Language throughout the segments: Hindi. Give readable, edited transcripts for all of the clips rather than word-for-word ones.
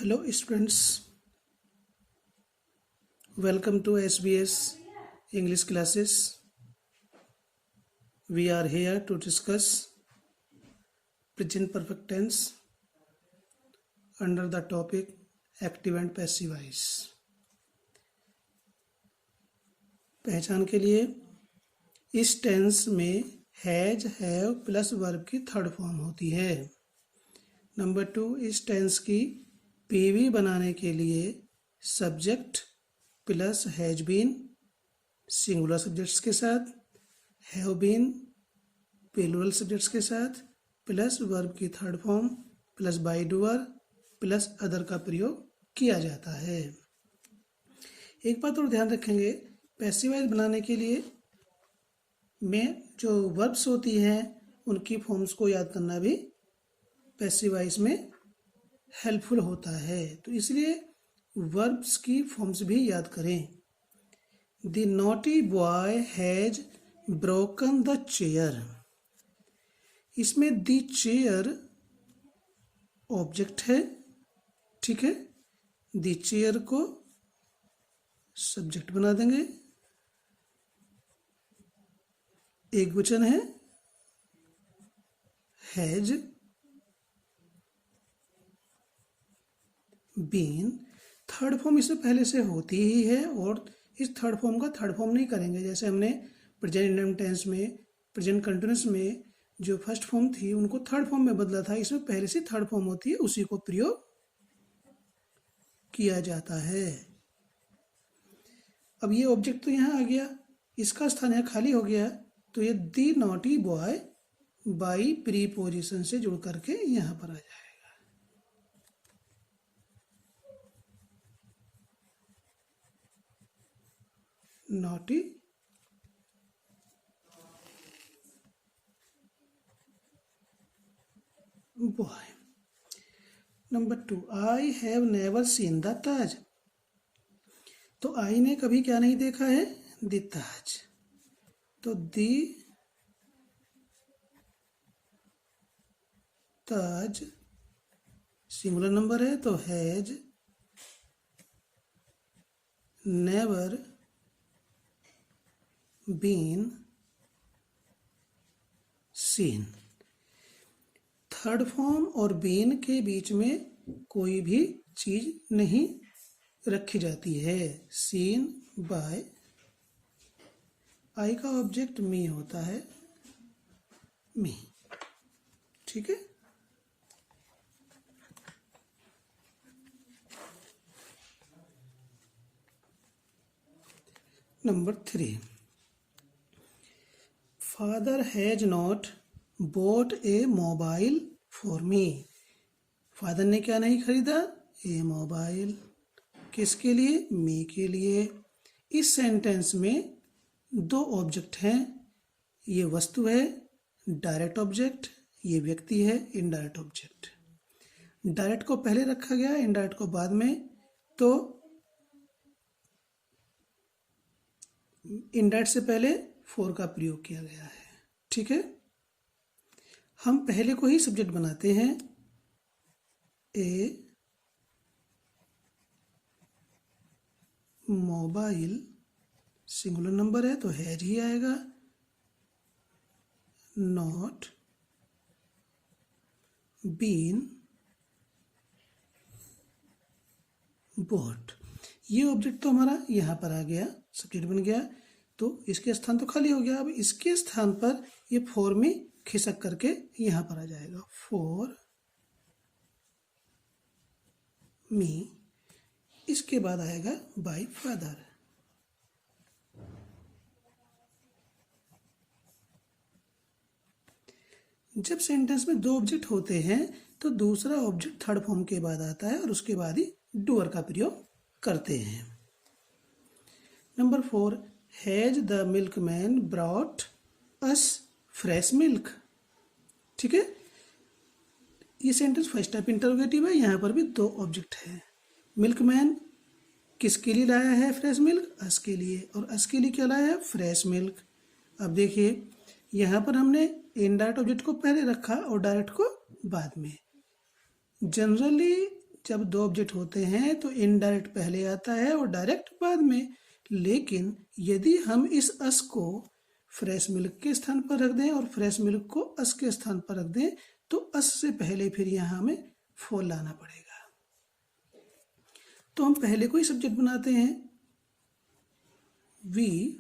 Hello students, welcome to SBS English classes. We are here to discuss present perfect tense under the topic active and passive voice. पहचान के लिए इस टेंस में हैज हैव प्लस वर्ब की थर्ड फॉर्म होती है। नंबर 2, इस टेंस की पीवी बनाने के लिए subject plus has been singular subjects के साथ, हैव बीन प्लूरल सब्जेक्ट्स के साथ, प्लस वर्ब की third form plus by doer plus other का प्रयोग किया जाता है। एक बात और ध्यान रखेंगे, पैसिव वॉइस बनाने के लिए में जो वर्ब्स होती हैं उनकी फॉर्म्स को याद करना भी पैसिव वॉइस में हेल्पफुल होता है, तो इसलिए वर्ब्स की फॉर्म्स भी याद करें। The naughty boy has broken the chair. इसमें द चेयर ऑब्जेक्ट है, ठीक है। द चेयर को सब्जेक्ट बना देंगे, एक वचन है हैज बीन। थर्ड फॉर्म इससे पहले से होती ही है और इस थर्ड फॉर्म का थर्ड फॉर्म नहीं करेंगे। जैसे हमने प्रेजेंट इंडेफिनिट टेंस में, प्रेजेंट कंटिन्यूअस में जो फर्स्ट फॉर्म थी उनको थर्ड फॉर्म में बदला था, इसमें पहले से थर्ड फॉर्म होती है, उसी को प्रयोग किया जाता है। अब ये ऑब्जेक्ट तो यहाँ आ गया, इसका स्थान यहाँ खाली हो गया, तो ये the naughty boy by preposition से जुड़ करके यहाँ पर आ जाएगा। Naughty boy. Number 2, I have never seen the Taj. तो आई ने कभी क्या नहीं देखा है? द ताज। तो द ताज सिंगुलर नंबर है, तो has never been seen. Third form और बीन के बीच में कोई भी चीज नहीं रखी जाती है। सीन बाय, आई का ऑब्जेक्ट मी होता है, मी, ठीक है। Number 3, father has not boat A mobile for me. Father ने क्या नहीं खरीदा? ए मोबाइल। किसके लिए? मी के लिए। इस सेंटेंस में दो ऑब्जेक्ट हैं, ये वस्तु है डायरेक्ट ऑब्जेक्ट, ये व्यक्ति है इनडायरेक्ट ऑब्जेक्ट। डायरेक्ट को पहले रखा गया, इनडायरेक्ट को बाद में, तो इनडायरेक्ट से पहले फॉर का प्रयोग किया गया है, ठीक है। हम पहले को ही सब्जेक्ट बनाते हैं, ए मोबाइल सिंगुलर नंबर है तो हैज ही आएगा, नॉट बीन बोट। ये ऑब्जेक्ट तो हमारा यहाँ पर आ गया, सब्जेक्ट बन गया, तो इसके स्थान तो खाली हो गया। अब इसके स्थान पर ये फॉर में खिसक करके यहाँ पर आ जाएगा, फॉर मी। इसके बाद आएगा बाय फादर। जब सेंटेंस में दो ऑब्जेक्ट होते हैं तो दूसरा ऑब्जेक्ट थर्ड फॉर्म के बाद आता है और उसके बाद ही डूअर का प्रयोग करते हैं। Number 4, has the milkman brought us fresh milk. ठीक है, ये सेंटेंस फर्स्ट टाइप इंटरोगेटिव है, यहाँ पर भी दो ऑब्जेक्ट है। मिल्कमैन किसके लिए लाया है फ्रेश मिल्क? अस के लिए। और अस के लिए क्या लाया है? Fresh milk. अब देखिए यहाँ पर हमने इनडायरेक्ट ऑब्जेक्ट को पहले रखा और डायरेक्ट को बाद में। जनरली जब दो ऑब्जेक्ट होते हैं तो इनडायरेक्ट पहले आता है और डायरेक्ट बाद में। लेकिन यदि हम इस अस को फ्रेश मिल्क के स्थान पर रख दें और फ्रेश मिल्क को अस के स्थान पर रख दें तो अस से पहले फिर यहाँ हमें फॉर लाना पड़ेगा। तो हम पहले कोई सब्जेक्ट बनाते हैं वी,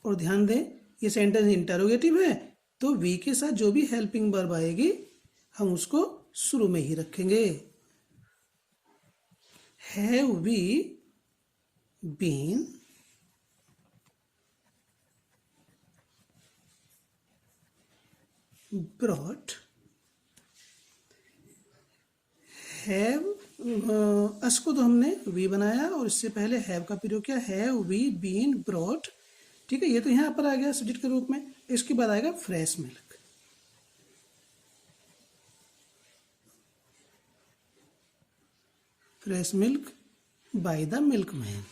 और ध्यान दें ये सेंटेंस इंटरोगेटिव है तो वी के साथ जो भी हेल्पिंग वर्ब आएगी हम उसको शुरू में ही रखेंगे। Have we been brought, have us को तो हमने वी बनाया और इससे पहले हैव का प्रयोग किया, हैव वी बीन ब्रॉट। ठीक है, ये तो यहाँ पर आ गया सब्जेक्ट के रूप में। इसके बाद आएगा fresh milk, fresh milk by the milkman.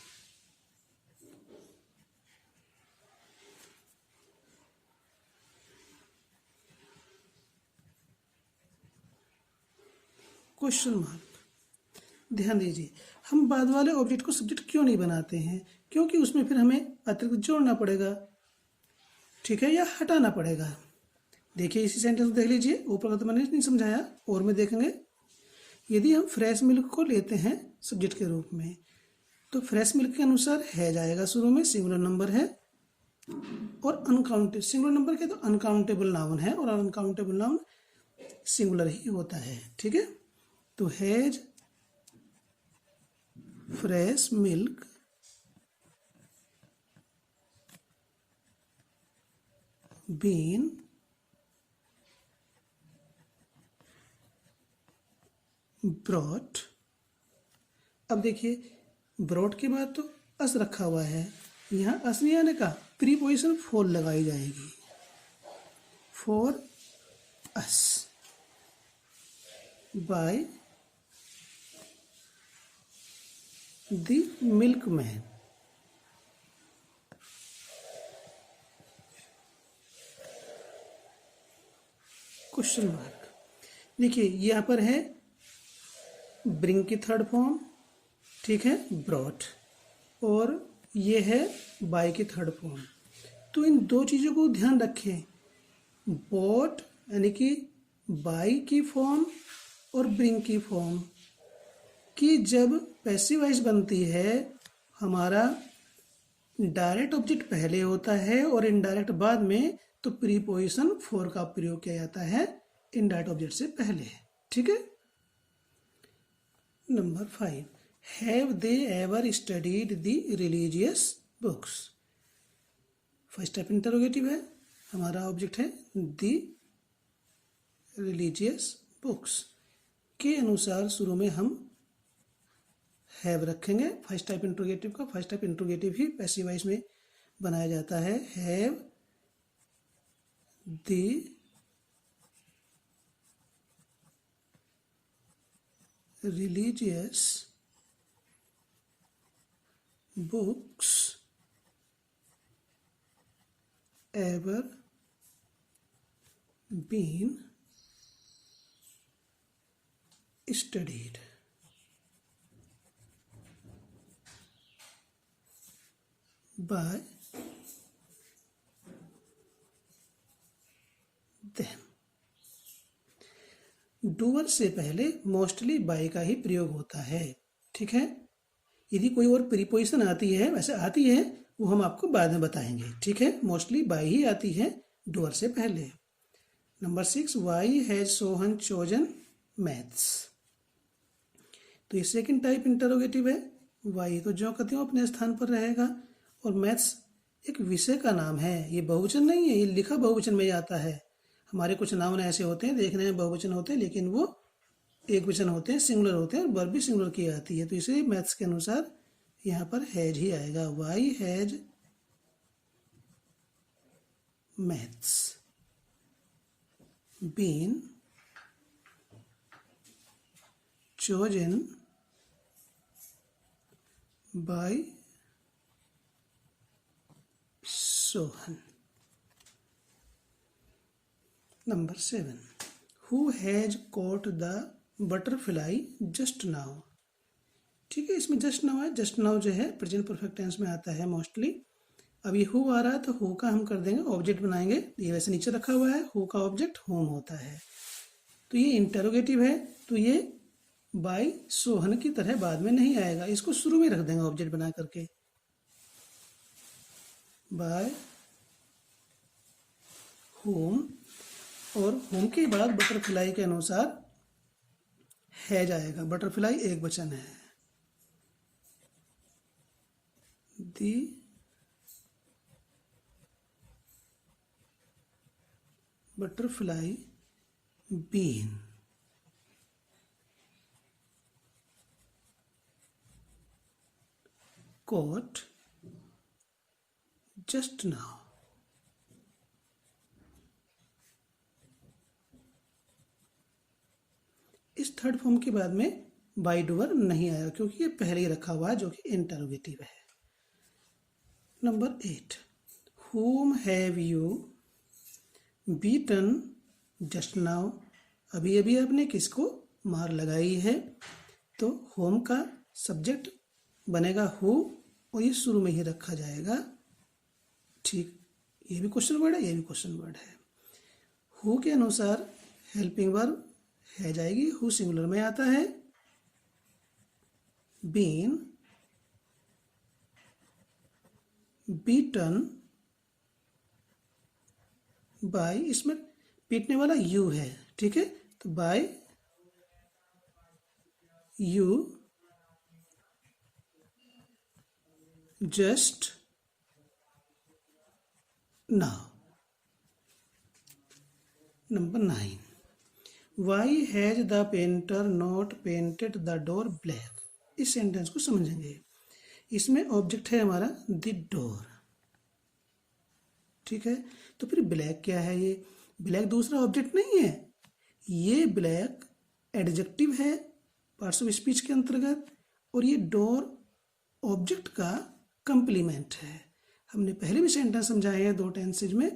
Question mark. ध्यान दीजिए, हम बाद वाले ऑब्जेक्ट को सब्जेक्ट क्यों नहीं बनाते हैं? क्योंकि उसमें फिर हमें अतिरिक्त जोड़ना पड़ेगा, ठीक है, या हटाना पड़ेगा। देखिए इसी सेंटेंस को देख लीजिए, ऊपर का तो मैंने नहीं समझाया और में देखेंगे। यदि हम फ्रेश मिल्क को लेते हैं सब्जेक्ट के रूप में तो फ्रेश मिल्क के अनुसार है जाएगा शुरू में, सिंगुलर नंबर है और अनकाउंटेबल। सिंगुलर नंबर के तो अनकाउंटेबल नाउन है और अनकाउंटेबल नाउन सिंगुलर ही होता है। ठीक है, तो has fresh milk been brought. अब देखिए ब्रॉट के बाद तो अस रखा हुआ है, यहाँ अस नहीं आने का, प्रीपोजिशन फॉर लगाई जाएगी, for us by the milkman. Question mark. देखिए यहाँ पर है ब्रिंग की थर्ड फॉर्म, ठीक है, ब्रॉट, और ये है बाय की थर्ड फॉर्म। तो इन दो चीज़ों को ध्यान रखें, बॉट यानी कि बाय की फॉर्म और ब्रिंग की फॉर्म कि जब पैसिव वॉइस बनती है हमारा डायरेक्ट ऑब्जेक्ट पहले होता है और इनडायरेक्ट बाद में, तो प्रीपोजिशन फॉर का प्रयोग किया जाता है इनडायरेक्ट ऑब्जेक्ट से पहले। ठीक है। Number 5, have they ever studied the religious books. First type interrogative है, हमारा ऑब्जेक्ट है द रिलीजियस बुक्स के अनुसार शुरू में हम हैव रखेंगे। फर्स्ट टाइप इंटरोगेटिव का फर्स्ट टाइप इंटरोगेटिव ही पैसिव वॉइस में बनाया जाता है। Have the religious books ever been studied? By them. Doer से पहले मोस्टली बाय का ही प्रयोग होता है। ठीक है, यदि कोई और प्रीपोजिशन आती है, वैसे आती है, वो हम आपको बाद में बताएंगे। ठीक है, मोस्टली बाय ही आती है डूअर से पहले। Number 6, why has Sohan chosen maths. तो ये सेकंड टाइप इंटरोगेटिव है। वाई तो जो कहते हो अपने स्थान पर रहेगा, और मैथ्स एक विषय का नाम है, ये बहुवचन नहीं है, ये लिखा बहुवचन में आता है। हमारे कुछ नाउन ऐसे होते हैं देखने में बहुवचन होते हैं लेकिन वो एक वचन होते हैं, सिंगुलर होते हैं, और वर्ब भी सिंगुलर की आती है। तो इसलिए मैथ्स के अनुसार यहाँ पर हैज ही आएगा। Why has maths been chosen by Sohan. Number 7, who has caught the butterfly just now. ठीक है, इसमें जस्ट नाउ है, जस्ट नाउ जो है प्रेजेंट परफेक्ट टेंस में आता है मोस्टली। अब ये हु आ रहा है तो हु का हम कर देंगे ऑब्जेक्ट बनाएंगे, ये वैसे नीचे रखा हुआ है, हु का ऑब्जेक्ट होम होता है। तो ये इंटरोगेटिव है, तो ये बाय सोहन की तरह बाद में नहीं आएगा, इसको शुरू में रख देंगे ऑब्जेक्ट बना करके, बाय होम। और होम के बाद बटरफ्लाई के अनुसार है जाएगा, बटरफ्लाई एक वचन है। The butterfly been caught just now। इस थर्ड फॉर्म के बाद में बाई डूअर नहीं आया क्योंकि ये पहले ही रखा हुआ है जो कि इंटरोगेटिव है। Number 8, whom have you beaten just now। अभी अभी आपने किसको मार लगाई है, तो होम का सब्जेक्ट बनेगा हु और ये शुरू में ही रखा जाएगा। ठीक, ये भी क्वेश्चन वर्ड है, ये भी क्वेश्चन वर्ड है। हु के अनुसार हेल्पिंग वर्ब है जाएगी, हु सिंगुलर में आता है। बीन बीटन बाय, इसमें पीटने वाला यू है, ठीक है, तो by you just now. Number 9, why has the painter not painted the door black. इस सेंटेंस को समझेंगे। इसमें ऑब्जेक्ट है हमारा द डोर, ठीक है, तो फिर ब्लैक क्या है, ये ब्लैक दूसरा ऑब्जेक्ट नहीं है, ये ब्लैक एडजेक्टिव है पार्ट्स ऑफ स्पीच के अंतर्गत, और ये डोर ऑब्जेक्ट का कंप्लीमेंट है। हमने पहले भी सेंटेंस समझाए हैं 2 टेंसेज में,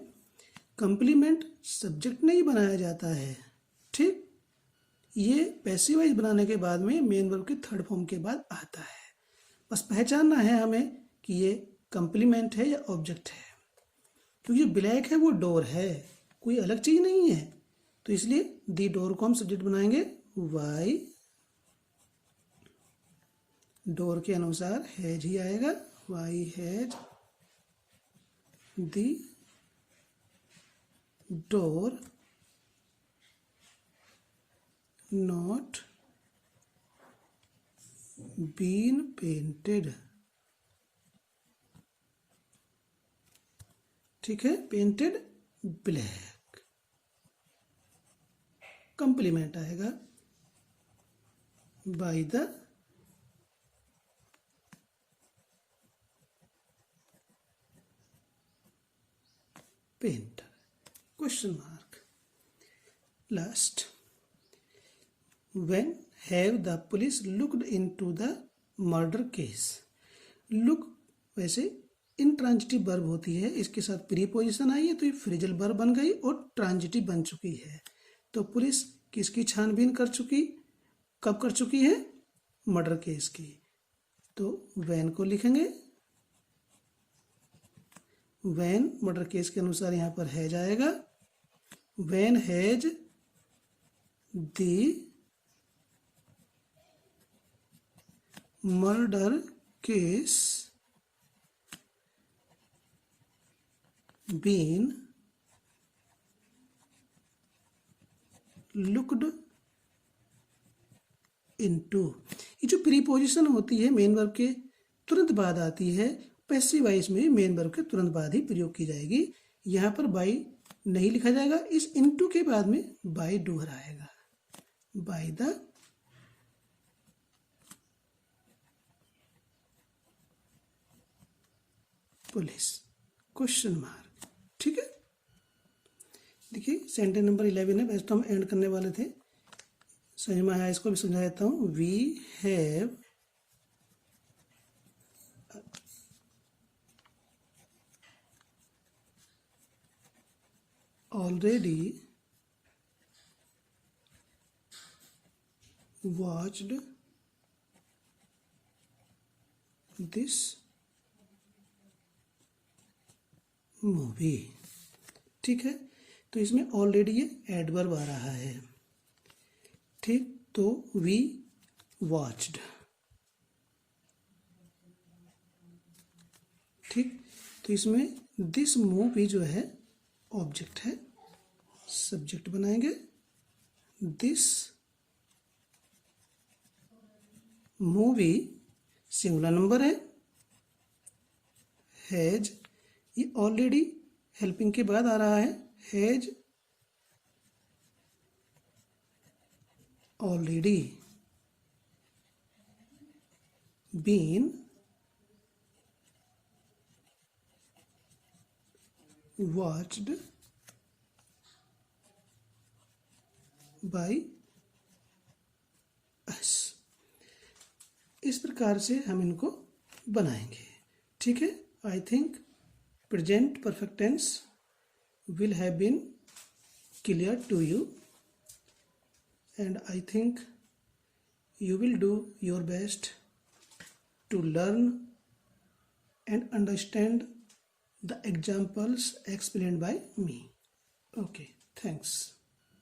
कंप्लीमेंट सब्जेक्ट नहीं बनाया जाता है, ठीक, ये पैसिवाइज बनाने के बाद में मेन वर्ब के थर्ड फॉर्म के बाद आता है। बस पहचानना है हमें कि ये कंप्लीमेंट है या ऑब्जेक्ट है, क्योंकि जो ब्लैक है वो डोर है, कोई अलग चीज नहीं है, तो इसलिए दी डोर को हम सब्जेक्ट बनाएंगे वाई, डोर के अनुसार हैज ही आएगा, why has the door not been painted. ठीक है, पेंटेड ब्लैक, कंप्लीमेंट आएगा by the painter, question mark. Last, when have the police looked into the murder case। look वैसे इंट्रांजिटिव वर्ब होती है, इसके साथ प्रीपोजिशन आई है तो ये फ्रेजल वर्ब बन गई और ट्रांजिटिव बन चुकी है। तो पुलिस किसकी छानबीन कर चुकी, कब कर चुकी है, मर्डर केस की, तो वैन को लिखेंगे, वैन मर्डर केस के अनुसार यहाँ पर है जाएगा, when has the murder case been looked into. ये जो प्रीपोजिशन होती है मेन वर्ब के तुरंत बाद आती है, पैसिव वॉइस में मेन वर्ब के तुरंत बाद ही प्रयोग की जाएगी। यहाँ पर बाई नहीं लिखा जाएगा, इस इनटू के बाद में बाई डूअर आएगा, by the police, question mark. ठीक है, देखिए सेंटेंस नंबर 11 है, वैसे तो हम एंड करने वाले थे, समझ में आया, इसको भी समझा देता हूँ। We have already watched this movie। ठीक है, तो इसमें ऑलरेडी ये एडवर्ब आ रहा है। ठीक, तो वी वॉच्ड। ठीक, तो इसमें दिस मूवी जो है ऑब्जेक्ट है, सब्जेक्ट बनाएंगे। दिस मूवी सिंगुलर नंबर है। हैज, ये ऑलरेडी हेल्पिंग के बाद आ रहा है। Has already been watched by us। इस प्रकार से हम इनको बनाएंगे। ठीक है, I think present perfect tense will have been clear to you, and I think you will do your best to learn and understand the examples explained by me. Okay, thanks.